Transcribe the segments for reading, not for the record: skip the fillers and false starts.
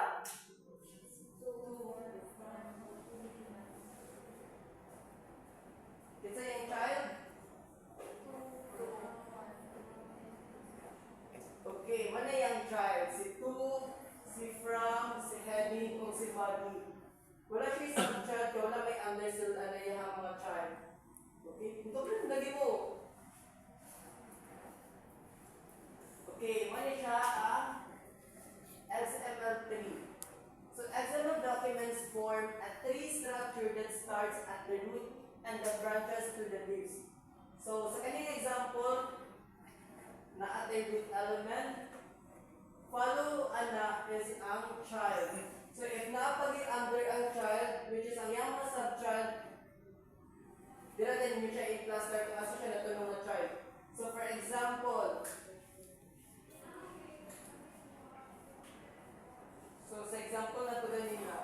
siya? Kinsa yung child? Okay, mana yung child? Si to, si from, si heading, o si body. Wala siya sub-child, wala may understood na yung mga child. Okay, ito pa lagi mo. Okay, mana siya ang XML3. So XML documents form a tree structure that starts at the root and the branches to the leaves. So sa kanyang example, na ating root element, follow ana is ang child. So if napagi under ang child, which is ang yung mga subchild, dila din mo siya i-cluster kung asa siya natulong na child. So for example, sa example na ito ganina,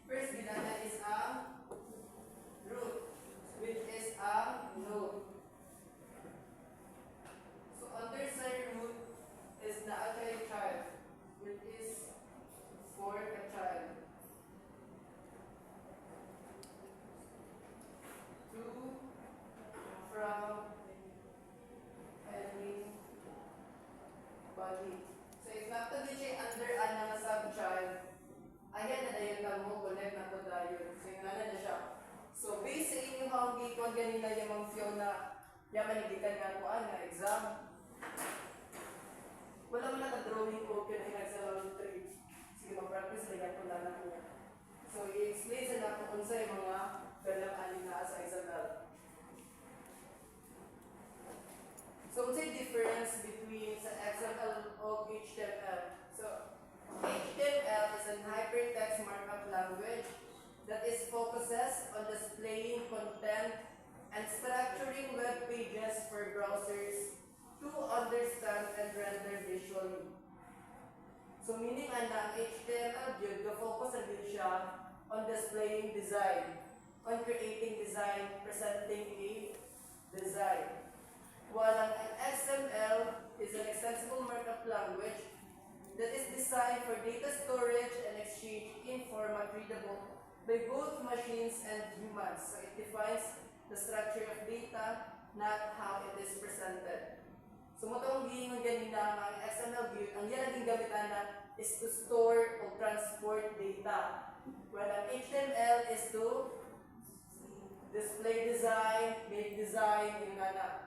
first ginana is ang root, which is ang node. So under sa root is na a child, which is for a child. To, from, any, body. So if napagin siya under ang subchild, ayan na dayon ka mo, connect na po dayon. So yung na siya. So based sa inyong hangikon ganina yung mga Fiona, yung manigikan nga po na exam. Wala mo na ka-drawing ko kaya sa round 3. Sige, mag-practice na yan po na niya. So i-explain sa natin kung sa mga galang alin na sa XML. So what's the difference between sa XML o HTML? So HTML is an hypertext markup language that is focuses on displaying content and structuring web pages for browsers to understand and render visually. So meaning ang HTML yun, focus na din siya on displaying design, on creating design, presenting a design. While an XML is an extensible markup language that is designed for data storage and exchange in format readable by both machines and humans. So it defines the structure of data, not how it is presented. So mo itong giingon ganina ang XML view, ang yan naging gamitan na is to store or transport data. While an HTML is to display design, make design, yung nga.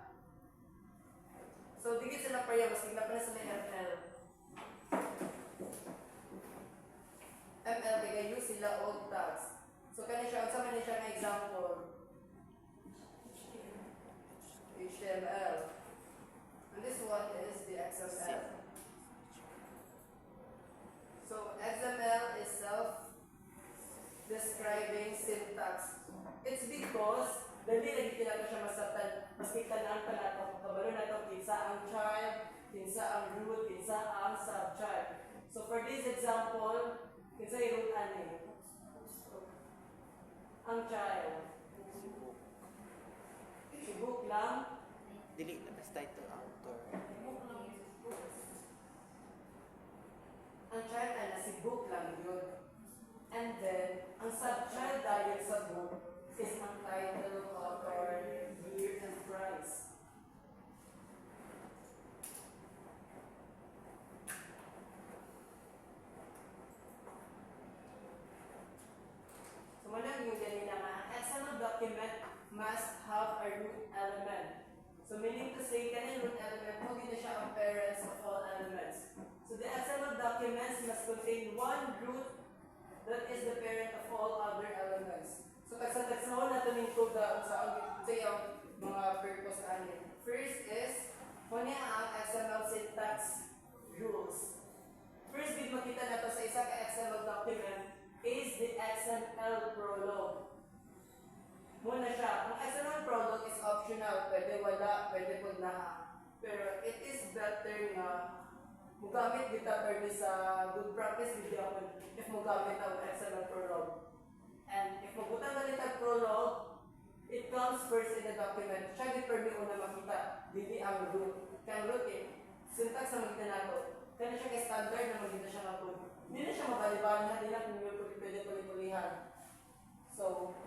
So digit sila pa yan, mas tignan pa na sa ML. ML kaya use sila old tags. So kanya siya, sa man siya ng example. HTML. And this one is the XML. So XML is self-describing syntax. It's because dali lagi kinaka siya masabtan, mas kitanaan pa nato kabalo nato kinsa ang child, kinsa ang root, kinsa ang subchild. So for this example, kinsa yung root ani? Ang child. Si book lang. Delete na basta ito author. Ang child ay si book lang yun. And then, ang subchild dahil sa book is ang title, author, year, and price. So, malang yung ganyan na nga, ang XML document must have a root element. So, meaning to say, kanin root element, huwag na siya ang parents of all elements. So, the XML documents must contain one root that is the parent of all other elements. So, tagsa-tagsa na ito ng code sa yung mga purpose anin. First is, kung ang XML syntax rules. First, big makita na ito sa isa ka XML document is the XML prologue. Muna siya, ang XML prologue is optional, pwede wala, pwede po na. Pero it is better na mugamit kita pwede sa good practice video if mugamit ang XML prologue. And if magbutang galit ang prologue, it comes first in the document. Siya di pwede una makita, dili ang root. Kaya root syntax na makita nato. Kaya siya kay standard na maganda siya nga code. Hindi na siya mabaliban, hindi na pwede puli-pulihan. So,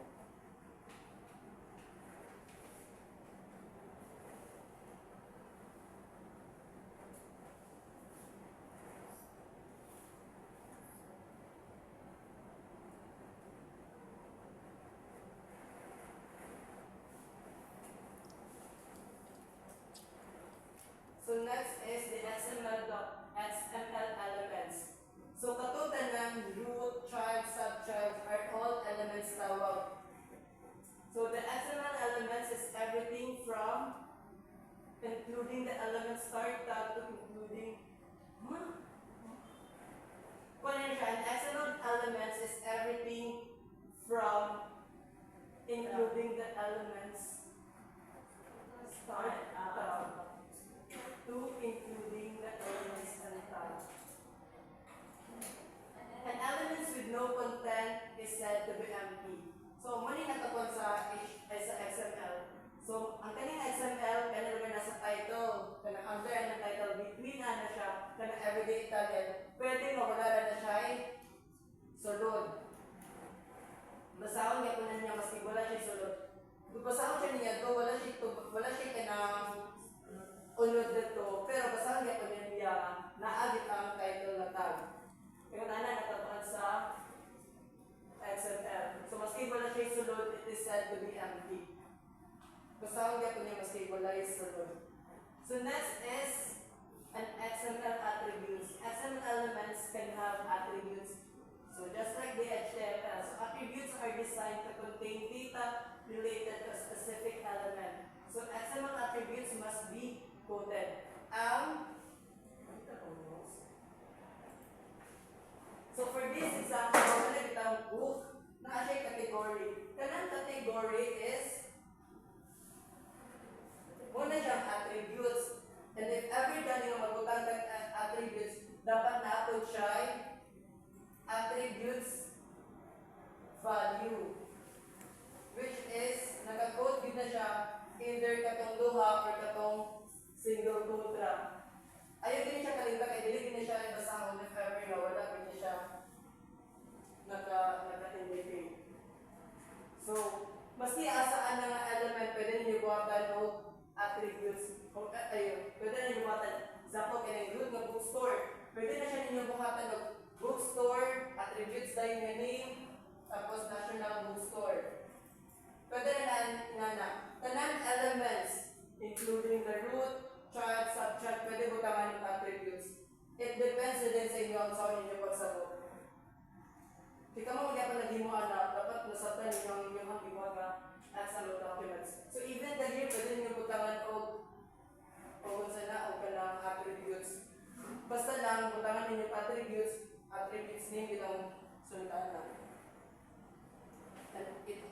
So next is the XML elements. So katudanan, root, child, subchild are all elements tawag. So the XML elements is everything from including the element start tab to including Kung ano siya, an XML elements is everything from including the elements start tab to including the elements and tab. An elements with no content is said to be empty. So, muna natapon sa XML. So, ang kaning XML, kanina naman nasa title, kanang under ang title, between na siya, kanang everyday Italian, pwede mawala na siya ay sulod. Basahon niya kung niya, maski wala siya sulod. Kung basahon siya niya, wala siya kanang unod dito, pero basahon niya kung niya, naagit ang title na tag. Kaya natapon sa XML. So, maski wala siya sulod, it is said to be empty. Basahon niya kung niya, maski wala siya sulod. So, next is an XML attributes. XML elements can have attributes. So, just like the HTML, so attributes are designed to contain data related to a specific element. So, XML attributes must be coded. So, for this example, wala kitang book na siya category. Kanang category is muna siyang attributes. And if ever done yung magbutang attributes, dapat na-upload siya ay attributes value, which is naka-code din na siya either katong duha or katong single contra. Ayaw din siya kalimta kaya dili din siya ibasahon if ever na wala din siya naka-indicate. So, maski asaan na nga element, pwede ninyo buhatan o attributes. Pwede ninyo buhatan. Example, kaya root ng bookstore. Pwede na siya ninyo buhatan ng bookstore, attributes dahil nga name, tapos national bookstore. Pwede na tanan elements, including the root, child, subchild, pwede butangan ng attributes. It depends din sa inyo ang saan ninyo pagsabot. Di ka mo magyapan na di mo anak, dapat nasabtan ninyo ang inyong hanggiwag na XML documents. So even the here, pwede ninyo butangan o kung sana o kanang attributes. Basta lang, butangan ninyo attributes name itong sundan lang. And it